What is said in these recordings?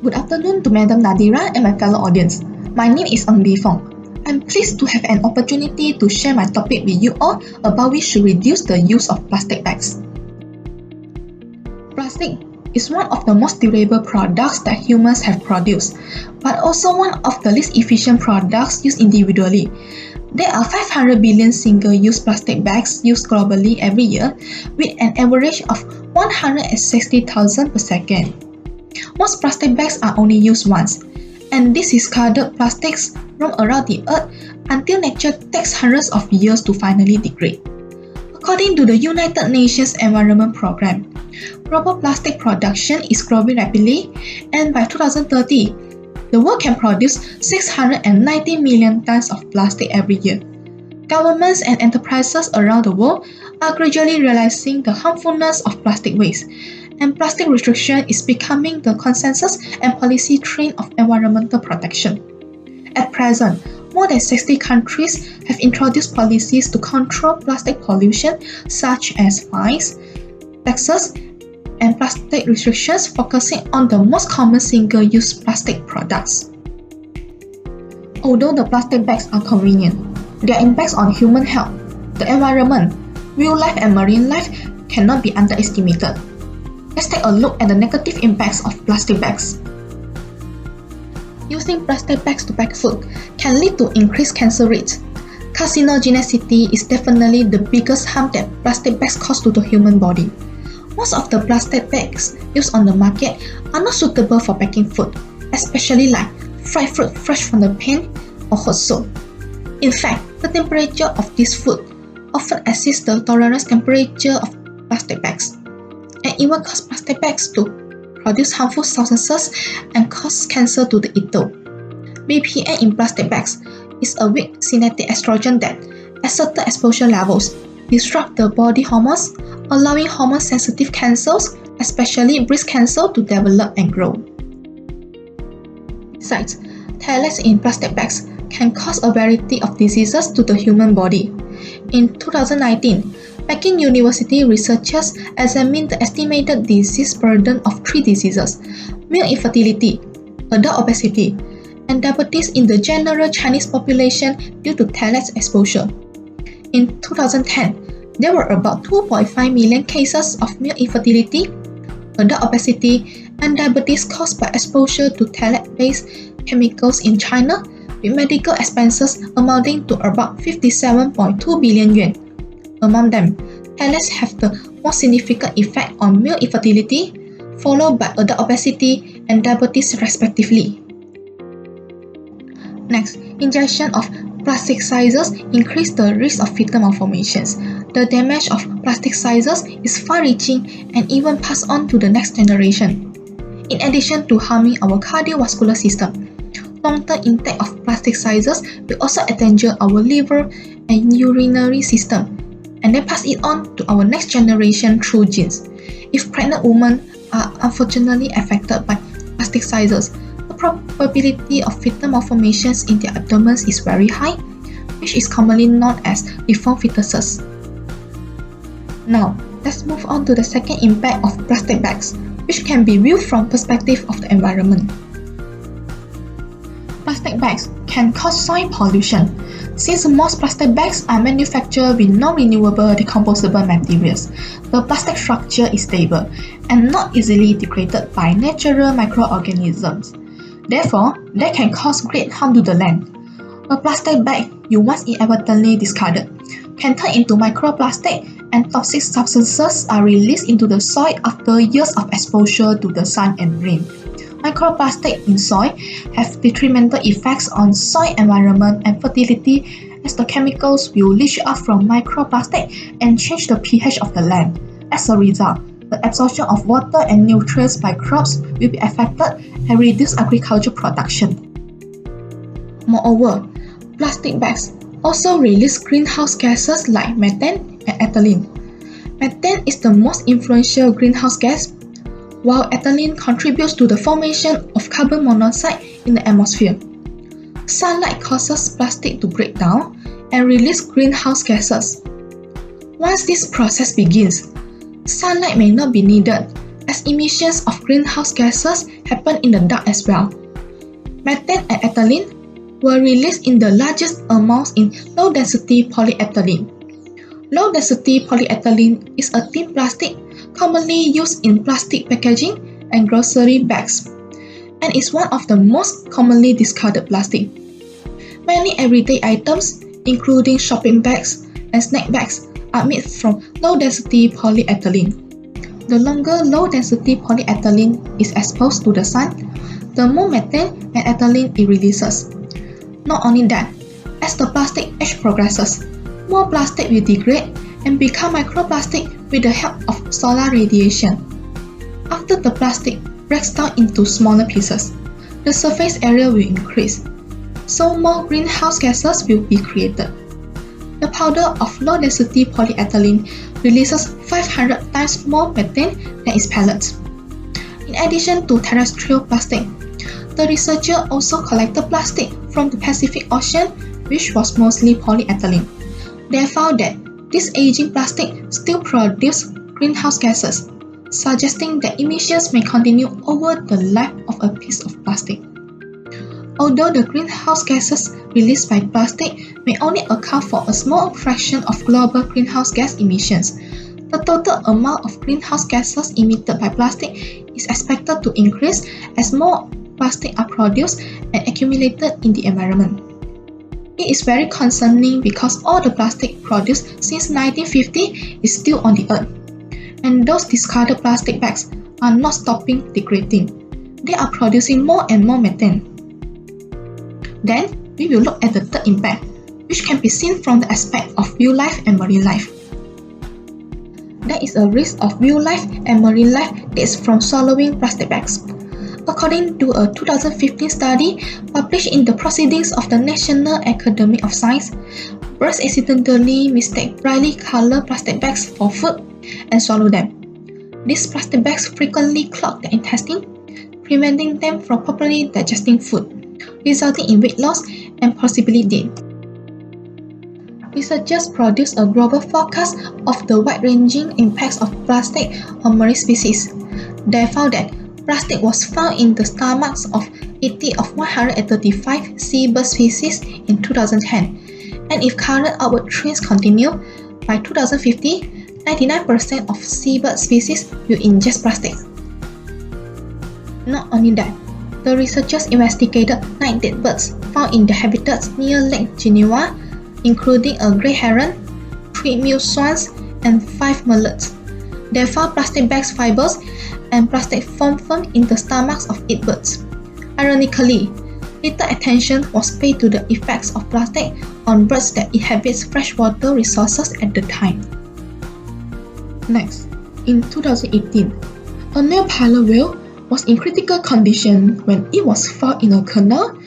Good afternoon to Madam Nadira and my fellow audience. My name is Ng Bi Fong. I'm pleased to have an opportunity to share my topic with you all about we should reduce the use of plastic bags. Plastic is one of the most durable products that humans have produced, but also one of the least efficient products used individually. There are 500 billion single-use plastic bags used globally every year, with an average of 160,000 per second. Most plastic bags are only used once, and these discarded plastics roam around the earth until nature takes hundreds of years to finally degrade. According to the United Nations Environment Programme, global plastic production is growing rapidly, and by 2030, the world can produce 690 million tons of plastic every year. Governments and enterprises around the world are gradually realizing the harmfulness of plastic waste, and plastic restriction is becoming the consensus and policy trend of environmental protection. At present, more than 60 countries have introduced policies to control plastic pollution, such as fines, taxes, and plastic restrictions focusing on the most common single-use plastic products. Although the plastic bags are convenient, their impacts on human health, the environment, wildlife and marine life cannot be underestimated. Let's take a look at the negative impacts of plastic bags. Using plastic bags to pack food can lead to increased cancer rates. Carcinogenicity is definitely the biggest harm that plastic bags cause to the human body. Most of the plastic bags used on the market are not suitable for packing food, especially like fried fruit fresh from the pan or hot soup. In fact, the temperature of this food often exceeds the tolerance temperature of plastic bags, and even cause plastic bags to produce harmful substances and cause cancer to the eater. BPA in plastic bags is a weak synthetic estrogen that, at certain exposure levels, disrupt the body hormones, allowing hormone-sensitive cancers, especially breast cancer, to develop and grow. Besides, pellets in plastic bags can cause a variety of diseases to the human body. In 2019, Peking University researchers examined the estimated disease burden of 3 diseases: male infertility, adult obesity, and diabetes in the general Chinese population due to pellets exposure. In 2010, there were about 2.5 million cases of male infertility, adult obesity, and diabetes caused by exposure to phthalate-based chemicals in China, with medical expenses amounting to about 57.2 billion yuan. Among them, phthalates have the most significant effect on male infertility, followed by adult obesity and diabetes respectively. Next, ingestion of plastic sizes increase the risk of fetal malformations. The damage of plastic sizes is far-reaching and even passed on to the next generation. In addition to harming our cardiovascular system, long-term intake of plastic sizes will also endanger our liver and urinary system, and then pass it on to our next generation through genes. If pregnant women are unfortunately affected by plastic sizes, the probability of fetal malformations in their abdomens is very high, which is commonly known as deformed fetuses. Now, let's move on to the second impact of plastic bags, which can be viewed from perspective of the environment. Plastic bags can cause soil pollution. Since most plastic bags are manufactured with non-renewable decomposable materials, the plastic structure is stable and not easily degraded by natural microorganisms. Therefore, they can cause great harm to the land. A plastic bag you once inadvertently discarded can turn into microplastic, and toxic substances are released into the soil after years of exposure to the sun and rain. Microplastic in soil have detrimental effects on soil environment and fertility, as the chemicals will leach out from microplastic and change the pH of the land. As a result, the absorption of water and nutrients by crops will be affected and reduce agricultural production. Moreover, plastic bags also release greenhouse gases like methane and ethylene. Methane is the most influential greenhouse gas, while ethylene contributes to the formation of carbon monoxide in the atmosphere. Sunlight causes plastic to break down and release greenhouse gases. Once this process begins, sunlight may not be needed, as emissions of greenhouse gases happen in the dark as well. Methane and ethylene were released in the largest amounts in low-density polyethylene. Low-density polyethylene is a thin plastic commonly used in plastic packaging and grocery bags, and is one of the most commonly discarded plastic. Many everyday items, including shopping bags and snack bags, are made from low-density polyethylene. The longer low-density polyethylene is exposed to the sun, the more methane and ethylene it releases. Not only that, as the plastic age progresses, more plastic will degrade and become microplastic with the help of solar radiation. After the plastic breaks down into smaller pieces, the surface area will increase, so more greenhouse gases will be created. The powder of low-density polyethylene releases 500 times more methane than its pellets. In addition to terrestrial plastic, the researcher also collected plastic from the Pacific Ocean, which was mostly polyethylene. They found that this aging plastic still produces greenhouse gases, suggesting that emissions may continue over the life of a piece of plastic. Although the greenhouse gases released by plastic may only account for a small fraction of global greenhouse gas emissions, the total amount of greenhouse gases emitted by plastic is expected to increase as more plastic are produced and accumulated in the environment. It is very concerning because all the plastic produced since 1950 is still on the earth, and those discarded plastic bags are not stopping degrading. They are producing more and more methane. Then, we will look at the third impact, which can be seen from the aspect of wildlife and marine life. There is a risk of wildlife and marine life that is from swallowing plastic bags. According to a 2015 study published in the Proceedings of the National Academy of Science, birds accidentally mistake brightly colored plastic bags for food and swallow them. These plastic bags frequently clog the intestine, preventing them from properly digesting food, resulting in weight loss and possibly death. Researchers produced a global forecast of the wide-ranging impacts of plastic on marine species. They found that plastic was found in the stomachs of 80 of 135 seabird species in 2010, and if current outward trends continue, by 2050, 99% of seabird species will ingest plastic. Not only that, the researchers investigated 9 dead birds found in the habitats near Lake Geneva, including a grey heron, 3 mule swans, and 5 mullets. They found plastic bags fibers and plastic foam in the stomachs of 8 birds. Ironically, little attention was paid to the effects of plastic on birds that inhabit freshwater resources at the time. Next, in 2018, a male pilot whale was in critical condition when it was found in a canal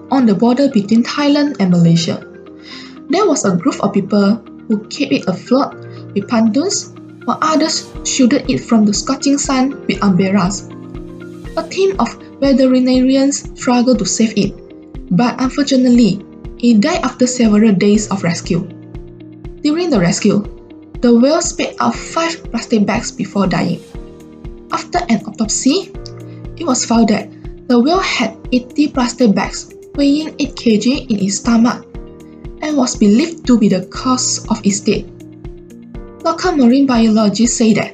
on the border between Thailand and Malaysia. There was a group of people who kept it afloat with pontoons, while others shielded it from the scorching sun with umbrellas. A team of veterinarians struggled to save it, but unfortunately, it died after several days of rescue. During the rescue, the whale spat out 5 plastic bags before dying. After an autopsy, it was found that the whale had 80 plastic bags weighing 8 kg in its stomach and was believed to be the cause of its death. Local marine biologists say that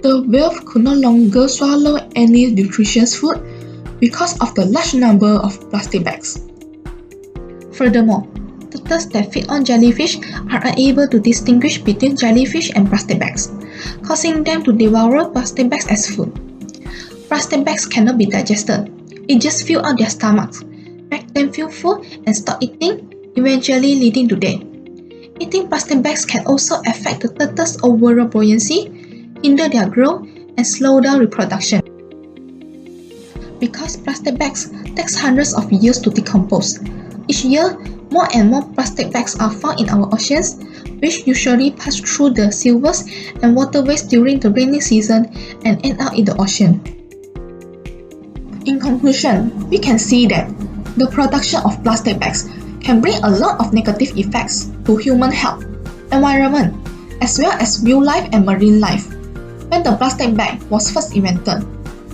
the whale could no longer swallow any nutritious food because of the large number of plastic bags. Furthermore, turtles that feed on jellyfish are unable to distinguish between jellyfish and plastic bags, causing them to devour plastic bags as food. Plastic bags cannot be digested. It just fills out their stomachs, make them feel full and stop eating, eventually leading to death. Eating plastic bags can also affect the turtles' overall buoyancy, hinder their growth, and slow down reproduction. Because plastic bags take hundreds of years to decompose, each year, more and more plastic bags are found in our oceans, which usually pass through the sewers and waterways during the rainy season and end up in the ocean. In conclusion, we can see that the production of plastic bags can bring a lot of negative effects to human health, environment, as well as wildlife and marine life. when the plastic bag was first invented.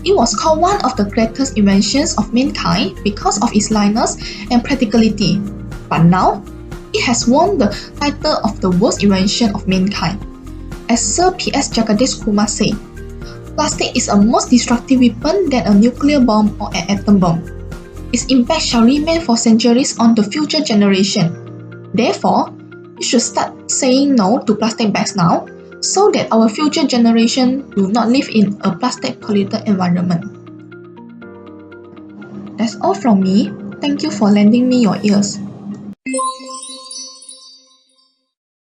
It was called one of the greatest inventions of mankind because of its lightness and practicality. But now, it has won the title of the worst invention of mankind. As Sir P.S. Jagadish Kumar said, plastic is a more destructive weapon than a nuclear bomb or an atom bomb. Its impact shall remain for centuries on the future generation. Therefore, we should start saying no to plastic bags now, so that our future generation do not live in a plastic polluted environment. That's all from me. Thank you for lending me your ears.